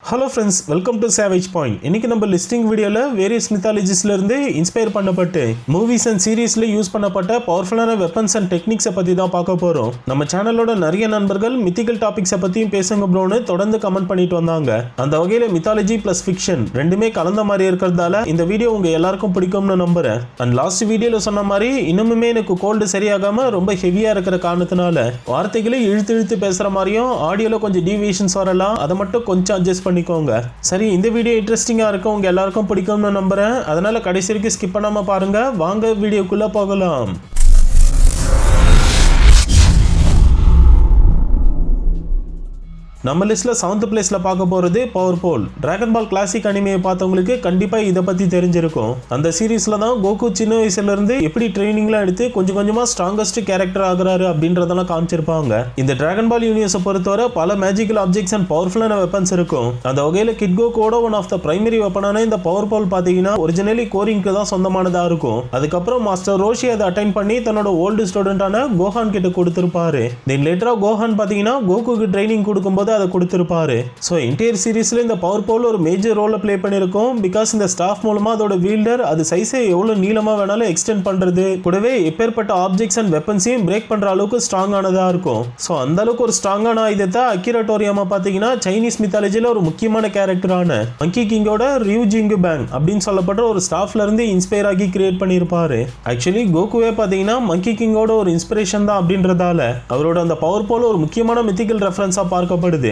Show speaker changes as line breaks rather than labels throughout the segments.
Hello friends, welcome to savage point. இன்னைக்கு நம்ம listing வீடியோவில் வேரியஸ் மித்தாலஜிஸ்ல இருந்து இன்ஸ்பயர் பண்ணப்பட்டு மூவிஸ் அண்ட் சீரீஸ்ல யூஸ் பண்ணப்பட்ட பவர்ஃபுல்லான வெப்பன்ஸ் அண்ட் டெக்னிக்ஸை பற்றி தான் பார்க்க போகிறோம். நம்ம சேனலோட நிறைய நண்பர்கள் மித்திக்கல் டாபிக்ஸை பற்றியும் பேசுங்க ப்ரோன்னு தொடர்ந்து கமெண்ட் பண்ணிட்டு வந்தாங்க. அந்த வகையில் மித்தாலஜி ப்ளஸ் ஃபிக்ஷன் ரெண்டுமே கலந்த மாதிரி இருக்கிறதால இந்த வீடியோ உங்க எல்லாருக்கும் பிடிக்கும்னு நம்புறேன். அண்ட் லாஸ்ட் வீடியோவில் சொன்ன மாதிரி இன்னுமே எனக்கு கோல்டு சரியாகாம ரொம்ப ஹெவியாக இருக்கிற காரணத்தினால வார்த்தைகளை இழுத்து இழுத்து பேசுகிற மாதிரியும் ஆடியோவில் கொஞ்சம் டீவியேஷன்ஸ் வரலாம். அதை மட்டும் கொஞ்சம் அட்ஜஸ்ட் பண்ணிக்கோங்க. சரி, இந்த வீடியோ இன்ட்ரெஸ்டிங்கா இருக்கும், உங்க எல்லாருக்கும் பிடிக்கும்னு நம்புறேன். அதனால கடைசி வரைக்கும் ஸ்கிப் பண்ணாம பாருங்க. வாங்க வீடியோக்குள்ள போகலாம். நம்ம லிஸ்ட்ல 7th பிளேஸ்ல பார்க்க போறது பவர் போல். டிராகன் பால் கிளாசிக் அனிமையை பார்த்தவங்களுக்கு கண்டிப்பா இதை பத்தி தெரிஞ்சிருக்கும். அந்த சீரீஸ்ல தான் கோகு சின்ன வயசுல இருந்து எப்படி ட்ரைனிங்லாம் எடுத்து கொஞ்சம் கொஞ்சமா ஸ்ட்ராங்கஸ்ட் கேரக்டர் ஆகுறாரு அப்படின்றதெல்லாம் காமிச்சிருப்பாங்க. இந்த டிராகன் பால் யூனிவர்ஸை பொறுத்தவரை பல மேஜிக்கல் ஆப்ஜெக்ட்ஸ் அண்ட் பவர்ஃபுல்லான வெப்பன்ஸ் இருக்கும். அந்த வகையில கிட் கோகோட ஒன் ஆஃப் த பிரைமரி வெப்பனான இந்த பவர் போல் பாத்தீங்கன்னா ஒரிஜினலி கோரிங்க்கு தான் சொந்தமானதா இருக்கும். அதுக்கப்புறம் மாஸ்டர் ரோஷி அதை அட்டைன் பண்ணி தன்னோட ஓல்டு ஸ்டூடெண்டான கோஹான் கிட்ட கொடுத்திருப்பாரு. தென் லேட்டரா கோஹான் பாத்தீங்கன்னா கோகுக்கு ட்ரைனிங் கொடுக்கும்போது அதை கொடுத்திருப்பாரு. சோ என்டையர் சீரீஸ்ல இந்த பவர் போல் ஒரு மேஜர் ரோலை ப்ளே பண்ணிருக்கும். பிகாஸ் இந்த ஸ்டாஃப் மூலமா அதோட வீல்டர் அது சைஸை எவ்வளவு நீளமா வேணாலும் எக்ஸ்டெண்ட் பண்றது, கூடவே எப்பேற்பட்ட ஆப்ஜெக்ட்ஸ் அண்ட் வெப்பன்ஸையும் பிரேக் பண்ற அளவுக்கு ஸ்ட்ராங் ஆனதா இருக்கும். சோ அந்த அளவுக்கு ஒரு ஸ்ட்ராங்கான ஆயுதத்தை அகிரா டோரியாமா பாத்தீங்கன்னா சைனீஸ் மித்தாலஜில ஒரு முக்கியமான கேரக்டரான மங்கி கிங்கோட ரியூ ஜிங்கு பேங் அப்படின்னு சொல்லப்படுற ஒரு ஸ்டாஃப்ல இருந்து இன்ஸ்பயர் ஆகி கிரியேட் பண்ணிருப்பாரு. ஆக்சுவலி கோகுவே பாத்தீங்கன்னா மங்கி கிங்கோட ஒரு இன்ஸ்பிரேஷன் தான் அப்படின்றதால அவரோட அந்த பவர் போல் ஒரு முக்கியமான மித்திக்கல் ரெஃபரன்ஸா பார்க்கப்படுது.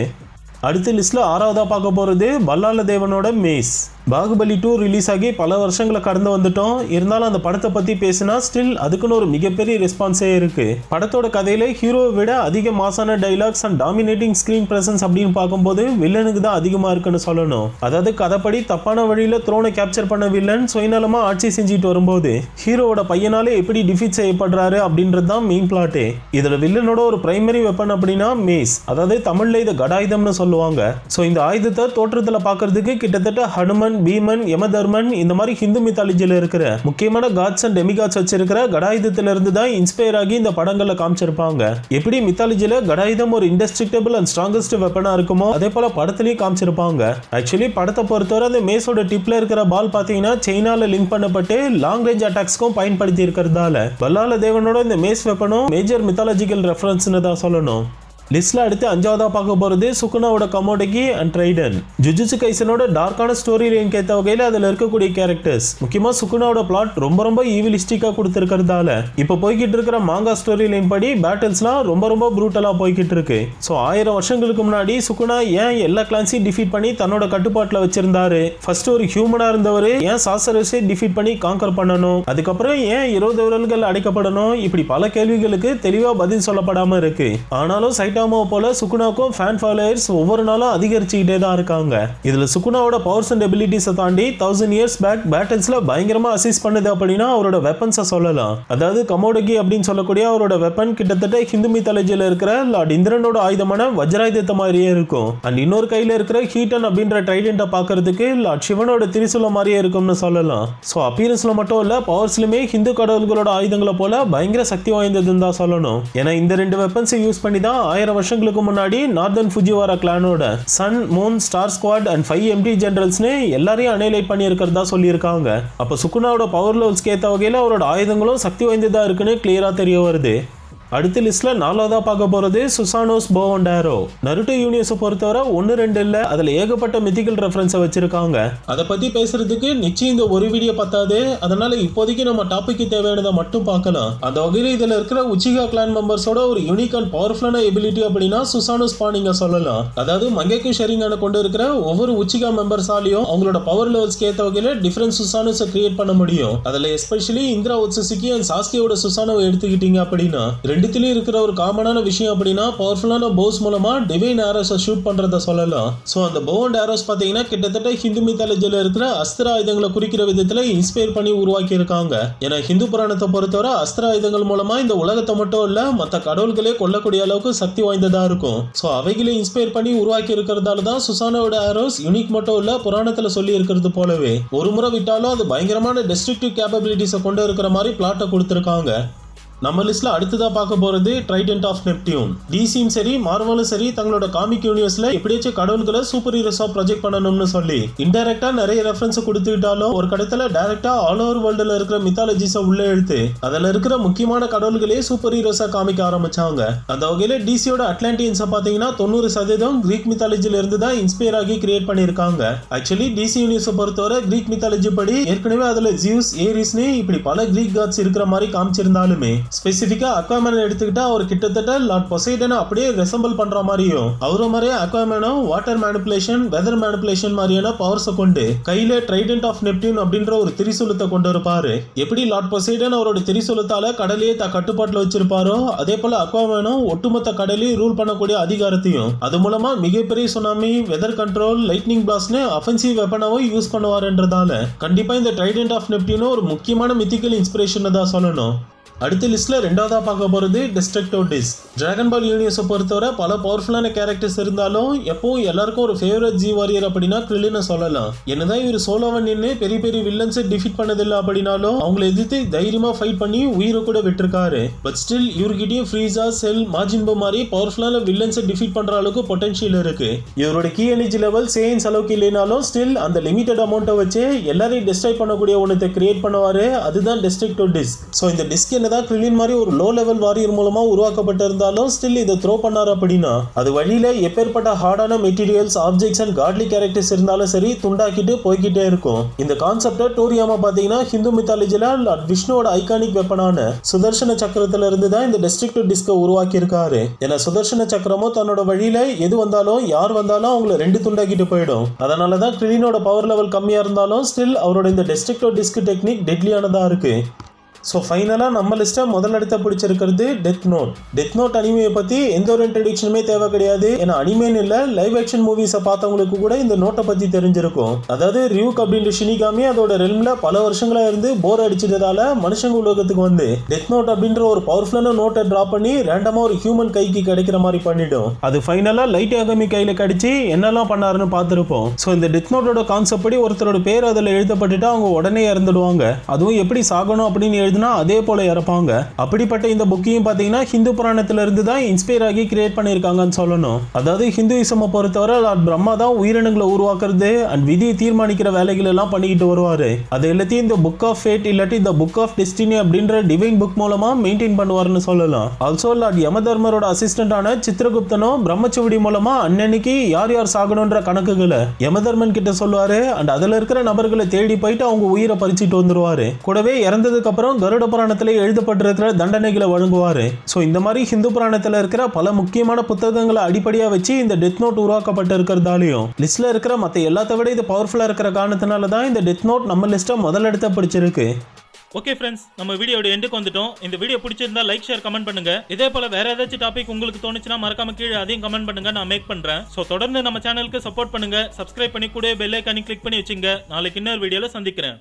அடுத்த லிஸ்ட்ல 6வதா பார்க்க போறது பல்லால தேவனோட மேஸ். பாகுபலி 2 ரிலீஸ் ஆகி பல வருஷங்களை கடந்து வந்துட்டோம். இருந்தாலும் அந்த படத்தை பத்தி பேசினா ஸ்டில் அதுக்குன்னு ஒரு மிகப்பெரிய ரெஸ்பான்ஸே இருக்கு. படத்தோட கதையில ஹீரோவை விட அதிக மாசான dialogues and dominating screen presence அப்படின்னு பார்க்கும்போது வில்லனுக்கு தான் அதிகமா இருக்குன்னு சொல்லணும். அதாவது கதைப்படி தப்பான வழியில த்ரோனை கேப்சர் பண்ண வில்லன் சுயநலமா ஆட்சி செஞ்சுட்டு வரும்போது ஹீரோவோட பையனாலே எப்படி டிஃபீட் செய்யப்படுறாரு அப்படின்றது தான் மெயின் பிளாட்டே. இதோட வில்லனோட ஒரு பிரைமரி வெப்பன் அப்படின்னா மேஸ், அதாவது தமிழ்ல இதை கடாயுதம்னு சொல்லுவாங்க. ஸோ இந்த ஆயுதத்தை தோற்றத்துல பார்க்கறதுக்கு கிட்டத்தட்ட ஹனுமன், பீமன், யமதர்மன் இந்த மாதிரி ஹிந்து மித்தாலஜில இருக்கிற முக்கியமான காட்ஸ் அண்ட் டெமிகாட்ஸ் வச்சிருக்கிற கடாயுதத்துல இருந்து தான் இன்ஸ்பயர் ஆகி இந்த படங்கள்ல காமிச்சிருப்பாங்க. எப்படி மித்தாலஜில கடாயுதம் ஒரு இன்டெஸ்ட்ரக்டபிள் அண்ட் ஸ்ட்ராங்கஸ்ட் வெப்பனா இருக்குமோ அதே போல படத்திலையும் காமிச்சிருப்பாங்க. ஆக்சுவலி படத்தை பொறுத்தவரை அந்த மேஸோட டிப்ல இருக்கிற பால் பாத்தீங்கன்னா சைனால லிங்க் பண்ணப்பட்டு லாங் ரேஞ்ச் அட்டாக்ஸ்க்கும் பயன்படுத்தி இருக்கிறதால பல்லால தேவனோட இந்த மேஸ் வெப்பனும் மேஜர் மித்தாலஜிக்கல் ரெஃபரன்ஸ்னு தான் சொல்லணும். லிஸ்ட்ல அடுத்து 5வதா பார்க்க போறது சுகுனாவோட கமோடகி அண்ட் ரைடன். ஜுஜுட்சு கைசனோட டார்க்கான ஸ்டோரி லைன் கேட்ட வகையில அதுல இருக்கக்கூடிய கேரக்டர்ஸ், முக்கியமா சுகுனாவோட பிளாட் ரொம்ப ஈவிலிஸ்டிக்கா கொடுத்திருக்கிறதால இப்ப போய்கிட்டு இருக்கிற மாங்கா ஸ்டோரி லைன் படி பேட்டில்ஸ்லாம் ரொம்ப ப்ரூட்டலா போய்கிட்டு இருக்கு. ஸோ 1000 வருஷங்களுக்கு முன்னாடி சுகுனா ஏன் எல்லா கிளான்ஸையும் டிஃபீட் பண்ணி தன்னோட கட்டுப்பாட்டுல வச்சிருந்தாரு? ஃபர்ஸ்ட் ஒரு ஹியூமனா இருந்தவர் ஏன் சாசரஸை டிஃபீட் பண்ணி காங்கர் பண்ணணும்? அதுக்கப்புறம் ஏன் 20 விரல்கள் அடைக்கப்படணும்? இப்படி பல கேள்விகளுக்கு தெளிவா பதில் சொல்லப்படாம இருக்கு. ஆனாலும் போல சுகுனாக்கும் ஃபேன் ஃபாலோவர்ஸ் ஒவ்வொரு நாளும் அதிகரிச்சுக்கிட்டே தான் இருக்காங்க. இதுல சுகுனாவோட பவர்ஸ் அண்ட் எபிலிட்டிஸை தாண்டி 1000 இயர்ஸ் பேக் பேட்டில்ஸ்ல பயங்கரமா அசிஸ்ட் பண்ணுது அப்படின்னா அவரோட வெப்பன்ஸை சொல்லலாம். அதாவது கமோடகி அப்படின்னு சொல்லக்கூடிய அவரோட வெப்பன் கிட்டத்தட்ட ஹிந்து மித்தாலஜில இருக்கிற லார்ட் இந்திரனோட ஆயுதமான வஜ்ராயுதத்தை மாதிரியே இருக்கும். அண்ட் இன்னொரு கையில இருக்கிற ஹீட்டன் அப்படின்ற ட்ரைடென்ட்டை பார்க்கறதுக்கு லார்ட் சிவனோட திரிசூலம் மாதிரியே இருக்கும்னு சொல்லலாம். ஸோ அப்பியரன்ஸ்ல மட்டும் இல்ல பவர்ஸ்லுமே ஹிந்து கடவுள்களோட ஆயுதங்களை போல பயங்கர சக்தி வாய்ந்ததுன்னு தான் சொல்லணும். ஏன்னா இந்த 2 வெப்பன்ஸை யூஸ் பண்ணி தான் 1000 வருஷங்களுக்கு முன்னாடி நார்தன் ஃபுஜிவாரா கிளானோட sun, moon, star squad and 5 empty ஜெனரல்ஸ்னு எல்லாரையும் அனலைட் பண்ணி இருக்கிறதா சொல்லியிருக்காங்க. அப்ப சுகுனாவோட பவர் லெவல்ஸ்க்கு ஏற்ற வகையில் அவரோட ஆயுதங்களும் சக்தி வாய்ந்ததா இருக்குன்னு கிளியரா தெரிய வருது. அடுத்த லிஸ்ட்ல 4வதா பார்க்க போறது சுசானோஸ் போ அண்ட் ஆரோ. நருட்டோ யூனிவர்ஸை பொறுத்தவரை 1-2 இல்ல, அதுல ஏகப்பட்ட மித்திக்கல் ரெஃபரன்ஸை வச்சிருக்காங்க. அதை பத்தி பேசுறதுக்கு நிச்சயம் இந்த ஒரு வீடியோ பத்தாது. அதனால இப்போதைக்கு நம்ம டாபிக்கு தேவையானதை மட்டும் பார்க்கலாம். அந்த வகையில் இதுல இருக்கிற உச்சிகா கிளான் மெம்பர்ஸோட ஒரு யூனிக் அண்ட் பவர்ஃபுல்லான எபிலிட்டி அப்படின்னா சுசானோஸ் பானிங்க சொல்லலாம். அதாவது மங்கேக்கு ஷெரிங்கான கொண்டு இருக்கிற ஒவ்வொரு உச்சிகா மெம்பர்ஸாலையும் அவங்களோட பவர் லெவல்ஸ்க்கு ஏற்ற வகையில டிஃபரன்ஸ் சுசானோஸை கிரியேட் பண்ண முடியும். அதுல எஸ்பெஷலி இந்திரா ஒட்சுசுகி அண்ட் சாஸ்கியோட சுசானோவை எடுத்துக்கிட்டீங்க அப்படின்னா ரெண்டுத்திலயும் இருக்கிற ஒரு காமனான விஷயம் அப்படின்னா பவர்ஃபுல்லான போஸ் மூலமா டிவைன் ஆரோஸை ஷூட் பண்றத சொல்லலாம். சோ அந்த போ அண்ட் ஆரோஸ் பாத்தீங்கன்னா கிட்டத்தட்ட ஹிந்து மித்தாலஜில இருக்கிற அஸ்திர ஆயுதங்களை குறிக்கிற விதத்துல இன்ஸ்பயர் பண்ணி உருவாக்கி இருக்காங்க. ஏன்னா ஹிந்து புராணத்தை பொறுத்தவரை அஸ்திர ஆயுதங்கள் மூலமா இந்த உலகத்தை மட்டும் இல்ல மற்ற கடவுள்களே கொல்லக்கூடிய அளவுக்கு சக்தி வாய்ந்ததா இருக்கும். சோ அவைகளை இன்ஸ்பயர் பண்ணி உருவாக்கி இருக்கிறதால தான் சுசானோட ஆரோஸ் யூனிக் மட்டும் இல்ல புராணத்துல சொல்லி இருக்கிறது போலவே ஒரு முறை விட்டாலும் அது பயங்கரமான டெஸ்ட்ரக்டிவ் கேப்பபிலிட்டிஸை கொண்டு இருக்கிற மாதிரி பிளாட்டை கொடுத்திருக்காங்க. நம்ம லிஸ்ட்ல அடுத்ததா பார்க்க போறது ட்ரைடென்ட் ஆஃப் நெப்டியூன். டிசியும் சரி மார்வலும் சரி தங்களோட காமிக் யூனிவர்ஸ்ல எப்படியாச்சும் கடவுள்களை சூப்பர் ஹீரோஸா ப்ரொஜெக்ட் பண்ணணும்னு சொல்லி இன்டைரக்டா நிறைய ரெஃபரன்ஸ் கொடுத்துக்கிட்டாலும் ஒரு கடத்துல டைரக்டா ஆல் ஓவர் வேர்ல்டுல இருக்கிற மித்தாலஜிஸ உள்ள எடுத்து அதுல இருக்கிற முக்கியமான கடவுள்களே சூப்பர் ஹீரோஸா காமிக்க ஆரம்பிச்சாங்க. அந்த வகையில டிசியோட அட்லாண்டியன்ஸை பாத்தீங்கன்னா 90% கிரீக் மித்தாலஜில இருந்து தான் இன்ஸ்பயர் ஆகி கிரியேட் பண்ணிருக்காங்க. ஆக்சுவலி டிசி யூனிவர்ஸை பொறுத்தவரை கிரீக் மித்தாலஜி படி ஏற்கனவே அதுல ஜியூஸ், ஏரிஸ்னு இப்படி பல கிரீக் காட்ஸ் இருக்கிற மாதிரி காமிச்சிருந்தாலுமே ஸ்பெசிபிக்கா அக்வாமேன் எடுத்துக்கிட்டா அவர் கிட்டத்தட்ட லார்ட் பொசைடனை அப்படியே ரெசம்பிள் பண்ற மாதிரியும் அவரு மாதிரியே அக்வாமேனும் வாட்டர் மேனிபுலேஷன், வெதர் மேனிபுலேஷன் மாதிரியான பவர்ஸை கொண்டு கையில ட்ரைடென்ட் ஆஃப் நெப்டியூன் அப்படின்ற ஒரு திரிசூலத்தை கொண்டு இருப்பாரு. எப்படி லார்ட் பொசைடன் அவரோட திரிசூலத்தால கடலையே கட்டுப்பாட்டுல வச்சிருப்பாரோ அதே போல அக்வாமேனும் ஒட்டுமொத்த கடலையும் ரூல் பண்ணக்கூடிய அதிகாரத்தையும் அது மூலமா மிகப்பெரிய சுனாமி, வெதர் கண்ட்ரோல், லைட்னிங் பிளாஸ்ட்னு அஃபென்சிவ் வெப்பனாவும் யூஸ் பண்ணுவாருன்றதால கண்டிப்பா இந்த ட்ரைடென்ட் ஆஃப் நெப்டியூன் ஒரு முக்கியமான மித்திக்கல் இன்ஸ்பிரேஷன் தான் சொல்லணும். அடுத்த லிஸ்ட்ல ரெண்டாவதா பார்க்க போறது டெஸ்ட்ரக்டிவ் டிஸ்க். டிராகன் பால் யூனிவர்ஸை பொறுத்தவரை பல பவர்ஃபுல்லான கேரக்டர்ஸ் இருந்தாலும் எப்பவும் எல்லாருக்கும் ஒரு ஃபேவரட் ஜி வாரியர் அப்படின்னா கிரில்லினை சொல்லலாம். என்னதான் இவர் சோலோவன் நின்று பெரிய பெரிய வில்லன்ஸை டிஃபீட் பண்ணதில்லை அப்படின்னாலும் அவங்களை எதிர்த்து தைரியமா ஃபைட் பண்ணி உயிரை கூட விட்டுருக்காரு. பட் ஸ்டில் இவர்கிட்டயும் ஃப்ரீசா, செல், மாஜின்போ மாதிரி பவர்ஃபுல்லான வில்லன்ஸை டிஃபீட் பண்ற அளவுக்கு பொட்டன்ஷியல் இருக்கு. இவரோட கீ எனர்ஜி லெவல் சேயின்ஸ் அளவுக்கு இல்லைனாலும் ஸ்டில் அந்த லிமிட்டட் அமௌண்ட்டை வச்சு எல்லாரையும் டிஸ்ட்ராய் பண்ணக்கூடிய ஒன்றத்தை கிரியேட் பண்ணுவாரு. அதுதான் டெஸ்ட்ரக்டிவ் டிஸ்க். ஸோ இந்த டிஸ்க் என்னதான் கிரில்லின் மாதிரி ஒரு லோ லெவல் வாரியர் மூலமா உருவாக்கப்பட்டிருந்தாலும் ஸ்டில் இதை த்ரோ பண்ணாரு அப்படின்னா அது வழியில எப்பேற்பட்ட ஹார்டான மெட்டீரியல்ஸ், ஆப்ஜெக்ட்ஸ் அண்ட் காட்லி கேரக்டர்ஸ் இருந்தாலும் சரி துண்டாக்கிட்டு போய்கிட்டே இருக்கும். இந்த கான்செப்டை டோரியாமா பாத்தீங்கன்னா ஹிந்து மித்தாலஜில விஷ்ணுவோட ஐகானிக் வெப்பனான சுதர்சன சக்கரத்துல இருந்து தான் இந்த டெஸ்ட்ரக்டிவ் டிஸ்கை உருவாக்கி இருக்காரு. ஏன்னா சுதர்சன சக்கரமும் தன்னோட வழியில எது வந்தாலும் யார் வந்தாலும் அவங்களை ரெண்டு துண்டாக்கிட்டு போயிடும். அதனாலதான் கிரில்லினோட பவர் லெவல் கம்மியா இருந்தாலும் ஸ்டில் அவரோட இந்த டெஸ்ட்ரக்டிவ் டிஸ்க் டெக்னிக் டெட்லியானதா இருக்கு. ஸோ ஃபைனலாக நம்ம லிஸ்ட்டை முதலிடத்தை பிடிச்சிருக்கிறது டெத் நோட். டெத் நோட் அனிமையை பற்றி எந்த ஒரு இன்ட்ரடக்ஷனுமே தேவை கிடையாது. ஏன்னா அனிமேன்னு இல்லை, லைவ் ஆக்ஷன் மூவிஸை பார்த்தவங்களுக்கு கூட இந்த நோட்டை பற்றி தெரிஞ்சிருக்கும். அதாவது ரியூக் அப்படின்ற ஷினிகாமி அதோட ரெல்மில் பல வருஷங்களாக இருந்து போர் அடிச்சதால மனுஷங்க உலகத்துக்கு வந்து டெத் நோட் அப்படின்ற ஒரு பவர்ஃபுல்லான நோட்டை ட்ராப் பண்ணி ரேண்டமாக ஒரு ஹியூமன் கைக்கு கிடைக்கிற மாதிரி பண்ணிடும். அது ஃபைனலாக லைட் யாகமி கையில் கடிச்சு என்னெல்லாம் பண்ணாருன்னு பார்த்துருப்போம். ஸோ இந்த டெத் நோட்டோட கான்செப்ட் படி ஒருத்தரோட பேர் அதில் எழுதப்பட்டுட்டு அவங்க உடனே இறந்துடுவாங்க. அதுவும் எப்படி சாகணும் அப்படின்னு அதே போல இறப்பாங்க. அப்படிப்பட்ட இந்த புக்கையும் பாத்தீங்கன்னா ஹிந்து புராணத்துல இருந்து தான் இன்ஸ்பயர் ஆகி கிரியேட் பண்ணிருக்காங்கன்னு சொல்லணும். அதாவது ஹிந்துயிசம் பொறுத்தவரை லார்ட் பிரம்மா தான் உயிரினங்களை உருவாக்குறது அண்ட் விதியை தீர்மானிக்கிற வேலைகள் எல்லாம் பண்ணிக்கிட்டு வருவாரு. அது எல்லாத்தையும் இந்த புக் ஆஃப் ஃபேட் இல்லாட்டி இந்த புக் ஆஃப் டெஸ்டினி அப்படின்ற டிவைன் புக் மூலமா மெயின்டைன் பண்ணுவாருன்னு சொல்லலாம். ஆல்சோ லார்ட் யமதர்மரோட அசிஸ்டன்டான சித்திரகுப்தனும் பிரம்மச்சுவடி மூலமா அன்னன்னைக்கு யார் யார் சாகணும்ன்ற கணக்குகளை யமதர்மன் கிட்ட சொல்லுவாரு. அண்ட் அதுல இருக்கிற நபர்களை தேடி போயிட்டு அவங்க உயிரை பறிச்சுட்டு வந்துருவாரு. கூடவே இறந்ததுக்கு அப்புறம் கருட புராணத்தில் எழுதப்பட்டிருக்கிற தண்டனைகளை வழங்குவாரு. ஸோ இந்த மாதிரி ஹிந்து புராணத்தில் இருக்கிற பல முக்கியமான புத்தகங்களை அடிப்படையாக வச்சு இந்த டெத் நோட் உருவாக்கப்பட்டு இருக்கிறதாலையும் லிஸ்ட்ல இருக்கிற மற்ற எல்லாத்த விட இது பவர்ஃபுல்லாக இருக்கிற காரணத்தினால தான் இந்த டெத் நோட் நம்ம லிஸ்ட்டை முதலிடத்தை பிடிச்சிருக்கு.
ஓகே ஃப்ரெண்ட்ஸ், நம்ம வீடியோட எண்டுக்கு வந்துட்டோம். இந்த வீடியோ பிடிச்சிருந்தா லைக், ஷேர், கமெண்ட் பண்ணுங்க. இதே போல வேற ஏதாச்சும் டாபிக் உங்களுக்கு தோணுச்சுன்னா மறக்காம கீழே அதையும் கமெண்ட் பண்ணுங்க, நான் மேக் பண்றேன். ஸோ தொடர்ந்து நம்ம சேனலுக்கு சப்போர்ட் பண்ணுங்க, சப்ஸ்கிரைப் பண்ணி கூட பெல் ஐகானை கிளிக் பண்ணி வச்சுங்க. நாளைக்கு இன்னொரு வீடியோல சந்திக்கிறேன்.